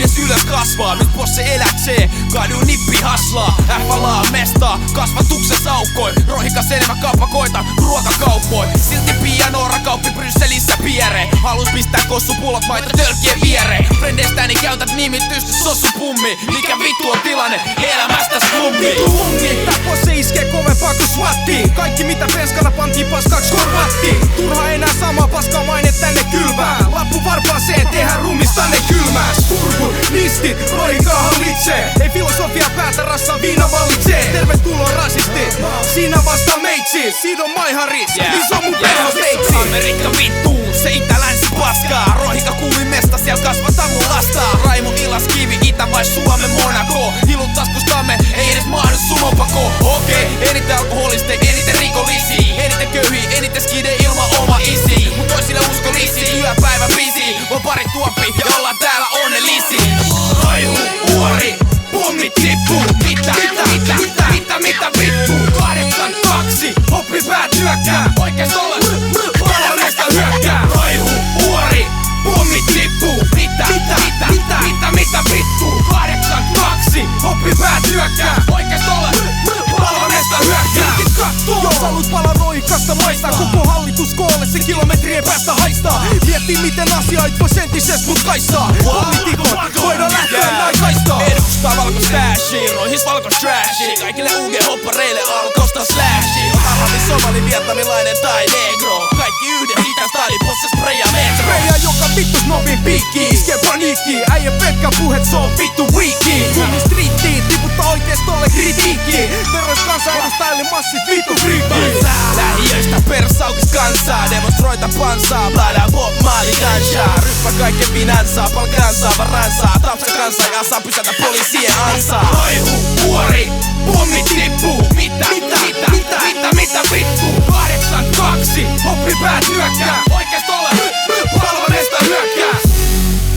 Yhdessä ylös kasvaa, nyt posse eläksee. Kadun nippi haslaa, FLA mestaa. Kasvatuksen saukkoi, rohikas enemmän kauppakoita ruokakauppoin. Silti pianoora kauppi Brysselissä pieree. Halus pistää kossupulot maita tölkkien viereen. Frendestäni käytät nimitystä sossupummi. Mikä vittu on tilanne, elämästä slummi. Vitu lungi, tää posse iskee kovempaa kuin swatti. Kaikki mitä penskalla pantiin paskaks korvattiin. Turha enää samaa paskaa maine tänne kylvää. Lappu varpaaseen, tehdään rumista ne kylmää. Spurgu, nistit, roikaa hallitsee. Ei filosofia päätä, rassaa viina valitsee. Tervetuloa rasisti, siinä vasta meitsi. Siitä on maiharis, niin se on mun perhosteitsi. Amerikka vittuu, se itä-länsi paskaa. Rohika kuumin mesta, siellä kasvataan mun lastaa. Raimo Ilaskivi, Itä vai Suomen Monaco. Hilut taskustamme, ei edes mahdu sumopako. Okei, eniten alkoholisteja, eniten rikollisia. Eniten köyhiä, eniten skide ilman oma isi. Mut toisille uskolisi, yöpäivä busy. On pari tuoppi ja ollaan täällä onnellisi. Raihu, uori, pummit tippuu. Mitä vittu? 82, hoppi päät hyökkää. Oikeistolle, paloneesta hyökkää. Raihu, uori, pummit tippuu. Mitä vittu? 82, hoppi päät hyökkää. Oikeistolle, paloneesta hyökkää. Jos haluut pala roikasta maistaa, koko hallitus koolle, se kilometrien päästä haistaa. Mieti miten asiat vois entises mut kaistaa. Poliitikot, voidaan lähteä näin kaistaa. Edustaa valkos stashia, roihis valkos trashia. Kaikille UG-hoppareille alkosta slashia. Arabi, somali, vietnamilainen tai negro. Kaikki yhden hitas tali, posse spraya metro. Spraya joka vittu snobin piikki, iskee paniikki. Äijä Pekka puhet, se on vittu weekki. Kummi striittiin, tiputtaa oikeestolle kritiikki. Verros kansanedustajille massit vittu friikki. Lähiöistä persaukis kansaa, demonstroita pansaa. Blada Bob Marley kanshaa. Ryppä kaiken finansaa, palkansaa, varansaa. Tapsa kansaa ja saa pysätä poliisien ansaa. Raihu, uori, pummit tippuu. Mitä vittu? 82, hoppi päät hyökkää.